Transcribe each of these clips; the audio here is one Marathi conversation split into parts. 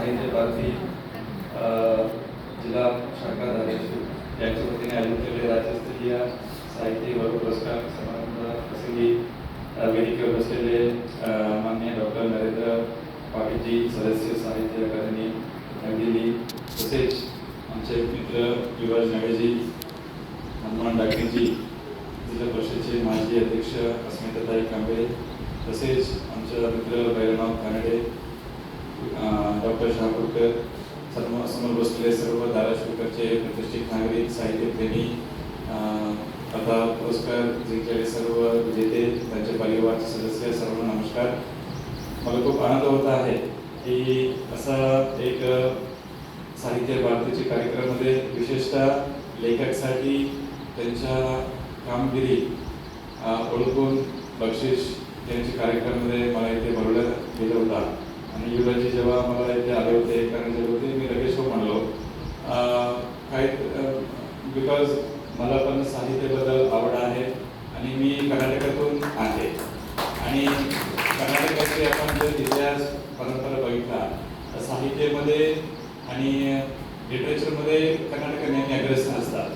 साहित्य भारती जिल्हा शाखा धाराशिव यांच्या वतीने आयोजित केलेले राज्यस्तरीय साहित्य गौरव पुरस्कार समारंभ प्रसंगी वेदिकेवर बसलेले माननीय डॉक्टर नरेंद्र पाटीलजी, सदस्य साहित्य अकादमी नवी दिल्ली, तसेच आमचे मित्र युवराज नवेजी, हनुमान डाकेजी, जिल्हा परिषदेचे माजी अध्यक्ष अस्मिताताई कांबळे, तसेच आमचे मित्र बैरनाथ कानडे, डॉक्टर शाहपूरकर, समोर बसलेले सर्व धाराशिवकरचे प्रतिष्ठित नागरिक, साहित्यप्रेमी, आता पुरस्कार जिंकलेले सर्व विजेते, त्यांचे परिवारचे सदस्य, सर्वांना नमस्कार. मला खूप आनंद होत आहे की असा एक साहित्य भारतीच्या कार्यक्रमामध्ये विशेषतः लेखकासाठी त्यांच्या कामगिरी ओळखून बक्षीस यांच्या कार्यक्रमामध्ये मला इथे बोलवलं गेलं होता. आणि युवराजी जेव्हा मला इथे आले होते करण्याचे होते, मी लगेच हो म्हणलो, काय बिकॉज मला पण साहित्याबद्दल आवड आहे आणि मी कर्नाटकातून आहे. आणि कर्नाटकाचे आपण जर इतिहास परंपरा बघितला साहित्यामध्ये आणि लिटरेचरमध्ये कर्नाटक नेहमी अग्रेसर असतात.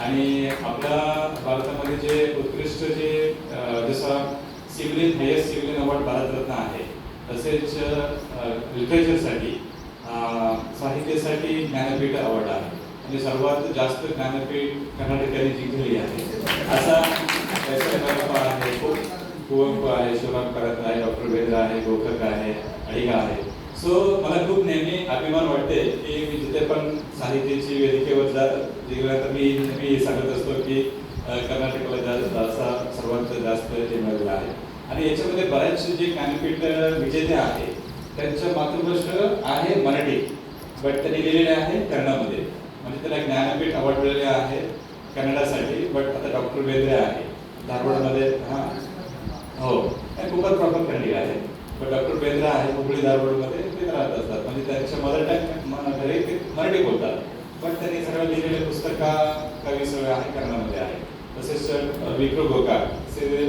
आणि आपल्या भारतामध्ये जे उत्कृष्ट जे जसा civilian highest civilian award Bharat Ratna आहे, तसेच लिटरेचरसाठी साहित्यासाठी ज्ञानपीठ अवॉर्ड आहे. म्हणजे सर्वात जास्त ज्ञानपीठ कर्नाटकाने जिंकलेली आहे. असा आहे, कुवेंपू आहे, शिवराम कारंत आहे, डॉक्टर बेंद्रे आहे, गोखक आहे, अडिगा आहे. सो मला खूप नेहमी अभिमान वाटते की मी जिथे पण साहित्याची वेदिकेवर जिंकला तर मी सांगत असतो की कर्नाटकाला सर्वात जास्त हे मिळालेलं आहे. आणि याच्यामध्ये बऱ्याचशे जे ज्ञानपीठ विजेते आहे त्यांचं मातृभाषा आहे मराठी, बट त्यांनी लिहिलेले आहे कन्नडमध्ये. म्हणजे त्याला ज्ञानपीठ अवॉर्ड मिळालेले आहे कन्नडासाठी. बट आता डॉक्टर बेंद्रे आहे धारवाडमध्ये, हो खूपच प्रॉपर कन्नडी आहे. पण डॉक्टर बेंद्रे आहे हुबळी धारवाडमध्ये, ते राहत असतात. म्हणजे त्यांच्या मदर टंग घरी ते मराठी बोलतात, पण त्यांनी सगळं लिहिलेले पुस्तका कवी सगळं आहे कन्नडमध्ये आहे. तसेच विक्रू गोकाक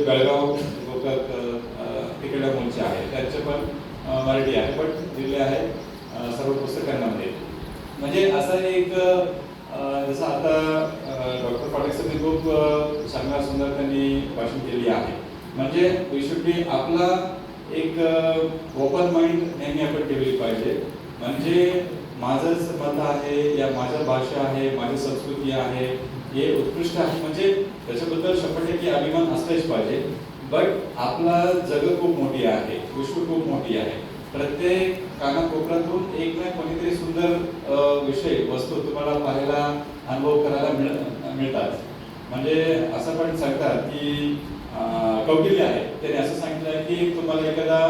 बेळगाव गोकाक तिकडे मूळचे आहे, त्यांचे पण मराठी आहे, पण दिले आहे सर्व पुस्तकांमध्ये. म्हणजे असं एक जसं आता डॉक्टर पाटील सरांनी खूप चांगला सुंदर त्यांनी भाषण केली आहे. म्हणजे वी शुड बी आपला एक ओपन माइंड नेहमी आपण ठेवली पाहिजे. म्हणजे माझंच मत आहे या माझ्या भाषा आहे, माझी संस्कृती आहे, हे उत्कृष्ट आहे, म्हणजे त्याच्याबद्दल 100% अभिमान असलाच पाहिजे. बट आपला जग खूप मोठी आहे, विश्व खूप मोठी आहे. प्रत्येक कानाकोपऱ्यातून एक ना कोणीतरी सुंदर विषय वस्तू तुम्हाला पाहायला अनुभव करायला मिळतात. म्हणजे असं पण सांगतात की कौटिल्य आहे, त्याने असं सांगितलं की तुम्हाला एखादा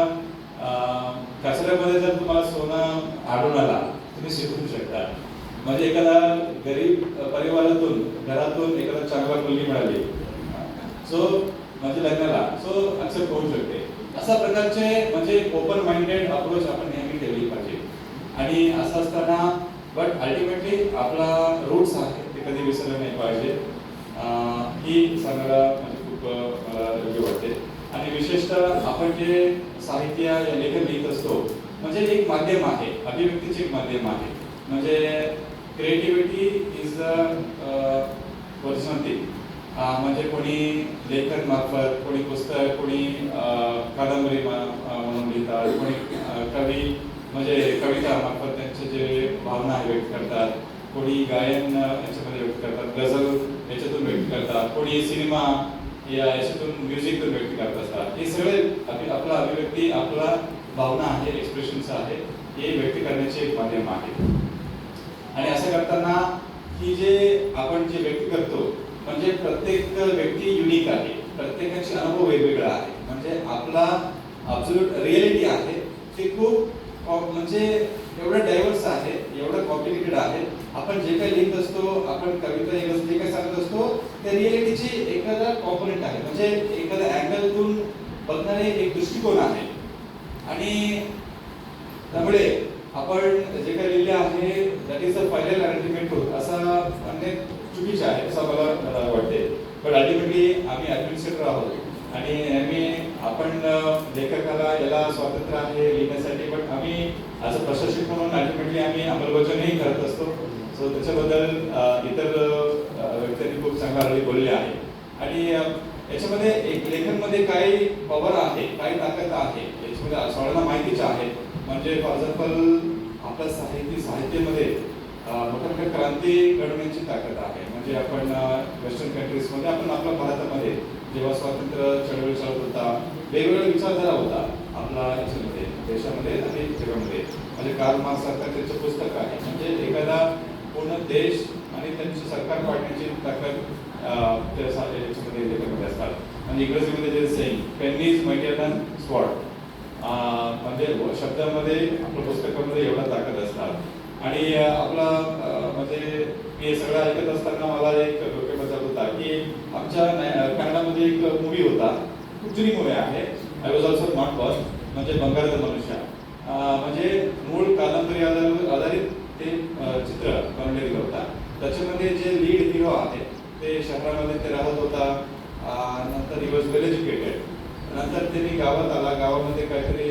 कचऱ्यामध्ये जर तुम्हाला सोनं आढळून आला तुम्ही शिकू शकता. म्हणजे एखादा गरीब परिवारातून घरातून एखादा चांगला मुलगी मिळाली, सो म्हणजे लग्नाला सो ऍक्सेप्ट होऊ शकते. अशा प्रकारचे म्हणजे ओपन माइंडेड अप्रोच आपण नेहमी ठेवली पाहिजे. आणि असं असताना बट अल्टिमेटली आपला रूट्स आहे ते कधी विसरलं नाही पाहिजे, ही सांगायला म्हणजे खूप मला योग्य वाटते. आणि विशेषतः आपण जे साहित्य या लेखन लिहित असतो म्हणजे एक माध्यम आहे, अभिव्यक्तीचे एक माध्यम आहे. म्हणजे क्रिएटिव्हिटी इज पर्सनॅलिटी. म्हणजे कोणी लेखन मार्फत, कोणी पुस्तक, कोणी कादंबरी म्हणून लिहितात, कोणी कवी म्हणजे कविता मार्फत त्यांचे जे भावना व्यक्त करतात, कोणी गायन याच्यामध्ये व्यक्त करतात, गझल याच्यातून व्यक्त करतात, कोणी सिनेमा याच्यातून म्युझिकतून व्यक्त करत असतात. हे सगळे आपला अभिव्यक्ती, आपला भावना आहे, एक्सप्रेशन्स आहे, हे व्यक्त करण्याचे एक माध्यम आहे. आणि असं करताना ही जे आपण जे व्यक्त करतो म्हणजे प्रत्येक व्यक्ती युनिक आहे, प्रत्येकाचे अनुभव वेगवेगळा आहे. म्हणजे आपला अब्सोल्यूट रिअलिटी आहे ते खूप म्हणजे एवढं डायव्हर्स आहे, एवढं कॉम्प्लिकेटेड आहे. आपण जे काही लिहित असतो, आपण कविता जे काही सांगत असतो, त्या रिअलिटीची एखादा कॉम्पोनेंट आहे. म्हणजे एखाद्या अँगलतून बघणारे एक दृष्टिकोन आहे. आणि त्यामुळे आपण जे काही लिहिले आहे that is a final ultimate truth असं म्हणणे चुकीचे आहे असं मला वाटते. पण अल्टिमेटली आम्ही ॲडमिनिस्ट्रेटर आहोत आणि नेहमी आपण लेखकाला याला स्वातंत्र्य आहे लिहिण्यासाठी, पण आम्ही ॲज अ प्रशासक म्हणून अल्टिमेटली आम्ही अंमलबजावणीही करत असतो. सो त्याच्याबद्दल इतर व्यक्तींनी खूप चांगला बोलले आहे. आणि याच्यामध्ये एक लेखनमध्ये काही पॉवर आहे, काही ताकद आहे, याच्यामध्ये सगळ्यांना माहितीच आहे. म्हणजे फॉर एक्झाम्पल आपल्या साहित्यामध्ये मोठ्या मोठ्या क्रांती घडवण्याची ताकद आहे. म्हणजे आपण वेस्टर्न कंट्रीजमध्ये, आपण आपल्या भारतामध्ये जेव्हा स्वातंत्र्य चळवळ चालत होता, वेगवेगळ्या विचारधारा होता आपला याच्यामध्ये, देशामध्ये आणि जगामध्ये. म्हणजे कार्ल मार्क्स सारखं त्यांचं पुस्तक आहे. म्हणजे एखादा पूर्ण देश आणि त्यांची सरकार पाडण्याची ताकद याच्यामध्ये लेखकामध्ये असतात. म्हणजे इंग्रजीमध्ये जे saying pen is mightier than sword, म्हणजे शब्दामध्ये आपल्या पुस्तकामध्ये एवढा ताकद असतात. आणि आपला म्हणजे हे सगळं ऐकत असताना मला एक डोक्यात जात होता की आमच्या कन्नडामध्ये एक मूवी होता, खूप जुनी मूवी आहे, I was also not born, म्हणजे बंगारचा मनुष्य. म्हणजे मूळ कादंबरी आधारित ते चित्र बनवलेलं होता. त्याच्यामध्ये जे लीड हिरो आहे ते शहरामध्ये ते राहत होता. नंतर ही वॉज वेल एज्युकेटेड. नंतर त्यांनी गावात आला, गावामध्ये काहीतरी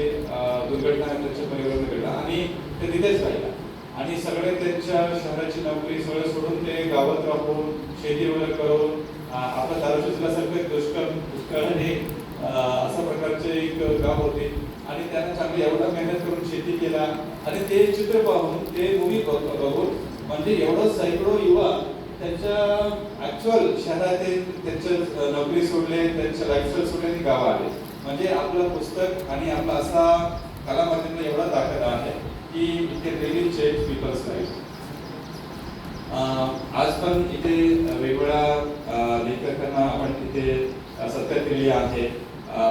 दुर्घटना त्यांच्या परिवारात घडला आणि ते तिथेच राहिला. आणि सगळे त्यांच्या शहराची नोकरी सगळं सोडून ते गावात राहून शेती वगैरे करून आपल्या दारूशुद्धासारखे दुष्काळ हे अशा प्रकारचे एक गाव होते. आणि त्यांना चांगली एवढा मेहनत करून शेती केला. आणि ते चित्र पाहून, ते मूवी बघून, म्हणजे एवढं सैकडो युवा त्यांच्या ऍक्च्युअल शहरातील त्यांच्या नोकरी सोडले, त्यांच्या लाईफस्टाईल सोडले आणि गाव आले. म्हणजे आपलं पुस्तक आणि आपला असा कलामाध्यमाला एवढा ताकद आहे की it can really change people's life. आज पण इथे वेगवेगळ्या लेखकांना आपण तिथे सत्कार केली आहे.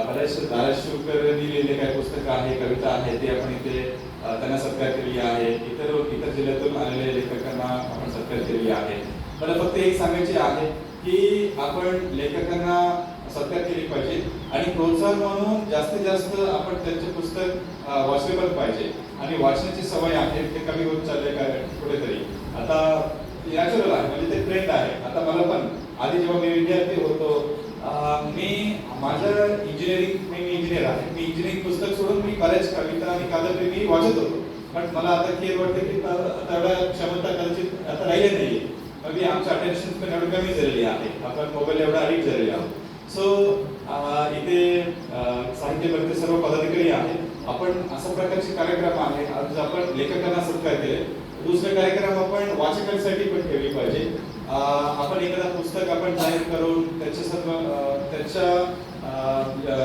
बऱ्याच धाराशिवकरांनी लिहिलेले काही पुस्तकं आहे, कविता आहे, ते आपण इथे त्यांना सत्कार केली आहे. इतर जिल्ह्यातून आलेल्या लेखकांना आपण सत्कार केली आहे. मला फक्त एक सांगायचे आहे की आपण लेखकांना सत्कार केली पाहिजे आणि प्रोत्साहन म्हणून जास्तीत जास्त आपण त्यांचे पुस्तक वाचले पण पाहिजे. आणि वाचण्याची सवय आहे ते कमी होत चालले काय कुठेतरी. आता नॅचरल आहे, म्हणजे ते ट्रेंड आहे. आता मला पण आधी जेव्हा मी विद्यार्थी होतो, मी माझं मी इंजिनियर आहे. मी इंजिनिअरिंग पुस्तक सोडून मी बऱ्याच कविता आणि कादंबरी मी वाचत होतो. पण मला आता क्लिअर वाटतं की तेवढ्या क्षमता कदाचित आता राहिली नाही. म्हणजे आमचं अटेन्शन पण एवढं कमी झालेली आहे. आपण मोबाईल एवढा अडिक्ट झालेले आहोत. सो इथे साहित्य सर्व पदाधिकारी आहेत. आपण अशा प्रकारचे कार्यक्रम आहे. आज आपण लेखकांना सत्कार केले. दुसरे कार्यक्रम आपण वाचकांसाठी पण ठेवले पाहिजे. आपण एखादा पुस्तक आपण जाहीर करून त्यांच्या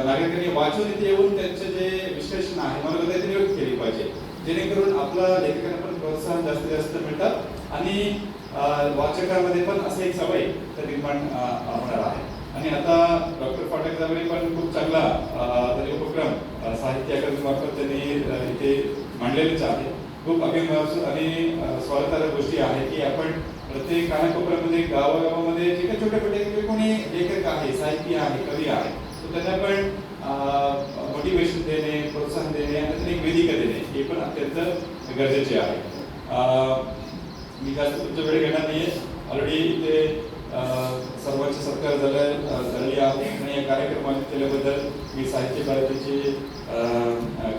नागरिकांनी वाचून इथे येऊन त्यांचे जे विश्लेषण आहे मला ते नियुक्त केली पाहिजे, जेणेकरून आपल्या लेखकांना पण प्रोत्साहन जास्तीत जास्त मिळतात आणि वाचकांमध्ये पण असं एक सवय निर्माण होणार आहे. आणि आता डॉक्टर फाटकजावरी पण खूप चांगला तरी उपक्रम साहित्य अकादमी मार्फत त्यांनी इथे मांडलेलेच आहे. खूप अभिमान आणि स्वागतार्ह गोष्टी आहे की आपण प्रत्येक कानाकोपऱ्यामध्ये गावागावामध्ये जे काही छोटे छोटे कोणी लेखक आहे, साहित्य आहे, कवी आहे, तर त्यांना पण मोटिवेशन देणे, प्रोत्साहन देणे आणि त्यांना एक वेदिका देणे हे पण अत्यंत गरजेचे आहे. मी जास्त तुमचा वेळ घेणार नाही आहे. ऑलरेडी इथे सर्वांचे सत्कार झालेली आहे आणि या कार्यक्रमात केल्याबद्दल मी साहित्य भारतीचे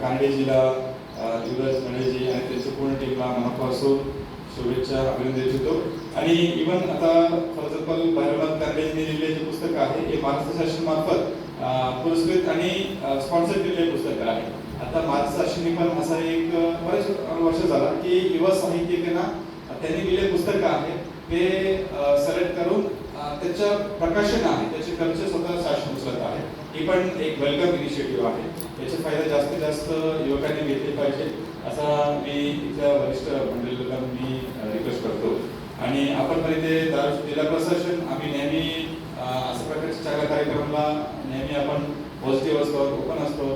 कानडेजीला, युवराज नळेजी आणि त्यांच्या पूर्ण टीमला मनापासून शुभेच्छा अभिनंदन देतो. आणि इव्हन आता फॉर एक्झाम्पल भैरवनाथ कानडेजींनी लिहिलेले जे पुस्तक आहे हे महाराष्ट्र शासनामार्फत पुरस्कृत आणि स्पॉन्सर केलेले पुस्तक आहे. आता महाराष्ट्र शासनाने पण असा एक बरेच वर्ष झाला की युवा साहित्यिकांना त्यांनी लिहिलेले पुस्तक आहे ते सिलेक्ट करून त्याचं प्रकाशन आहे, त्याचे खर्च स्वतः शासन उचलत आहे. ही पण एक वेलकम इनिशिएटिव्ह आहे. याचा फायदा जास्तीत जास्त युवकांनी घेतले पाहिजे असा मी इथल्या वरिष्ठ मंडळीला मी रिक्वेस्ट करतो. आणि आपण पण इथे जिल्हा प्रशासन आम्ही नेहमी अशा प्रकारच्या चांगल्या कार्यक्रमाला नेहमी आपण पॉझिटिव्ह असतो, ओपन असतो.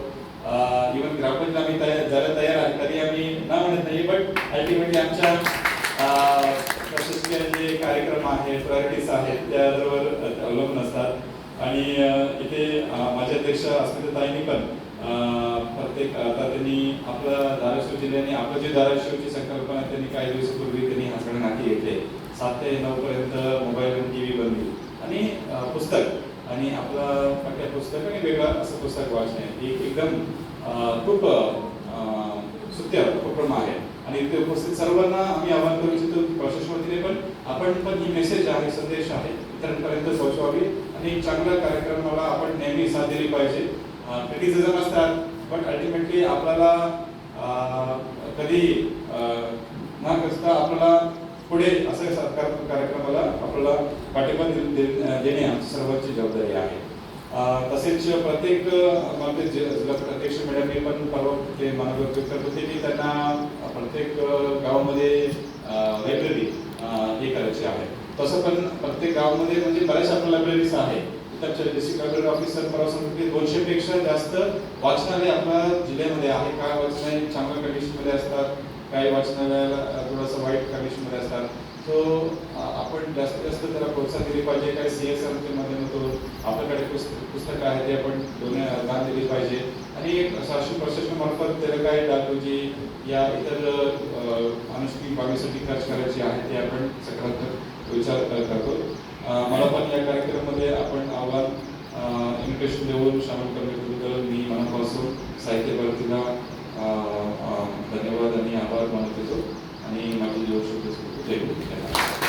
इव्हन ग्रामपंचायत आम्ही जायला तयार आहे, तरी आम्ही ना म्हणत नाही, बट अल्टिमेटली आमच्या प्रशासकीय जे कार्यक्रम आहेत, प्रायोरिटीज आहेत त्यावर अवलंबून असतात. आणि इथे माझे अध्यक्ष अस्मिताताईंनी पण प्रत्येक आता त्यांनी आपल्या धाराशिव जिल्ह्याने आपलं जे धाराशिवची संकल्पना त्यांनी काही दिवसापूर्वी त्यांनी हाताने नाती घेतले. 7 ते 9 पर्यंत मोबाईल आणि TV बंदी आणि पुस्तक आणि आपलं पाठ्य पुस्तक आणि वेगळं असं पुस्तक वाचणे ही एकदम खूप स्तुत्य उपक्रम आहे. आणि इथे उपस्थित सर्वांना आम्ही आवाहन करू इच्छितो की प्रशासन वतीने पण आपण पण ही मेसेज आहे, संदेश आहे इतरांपर्यंत पोहोचवावी आणि चांगल्या कार्यक्रमाला आपण नेहमी साथ दिली पाहिजे. क्रिटिसिझम असतात पण अल्टिमेटली आपल्याला कधी न कसता आपल्याला पुढे असं सकारात्मक कार्यक्रमाला आपल्याला पाठिंबा देणे आमची सर्वांची जबाबदारी आहे. तसेच प्रत्येक जिल्हा अध्यक्ष मॅडमने पण परवा ते मला व्यक्त करत होते की त्यांना प्रत्येक गावामध्ये लायब्ररी हे करायची आहे. तसं पण प्रत्येक गावामध्ये म्हणजे बऱ्याच आपल्या लायब्ररीज आहे. तर डिस्ट्रिक्ट लायब्ररी ऑफिसर परवा सांगतो की 200 पेक्षा जास्त वाचनालय आपल्या जिल्ह्यामध्ये आहे. काय वाचनालय चांगल्या कंडिशनमध्ये असतात, काही वाचनालयाला थोडंसं वाईट कंडिशनमध्ये असतात. सो आपण जास्तीत जास्त त्याला प्रोत्साहन दिले पाहिजे. काही CSRच्या माध्यमातून आपल्याकडे पुस्तकं आहे ते आपण दान दिली पाहिजे आणि शासन प्रशासनामार्फत त्याला काय डागडुजी या इतर अनुष्ठानिक बाबीसाठी खर्च करायची आहे ते आपण सकारात्मक विचार करतो. मला पण या कार्यक्रमामध्ये आपण आव्हान इन्व्हिटेशन देऊन सामील करण्याबद्दल मी मनापासून साहित्य भारतीला धन्यवाद आणि आभार मानत येतो आणि माझी जो शब्द जय हिंद.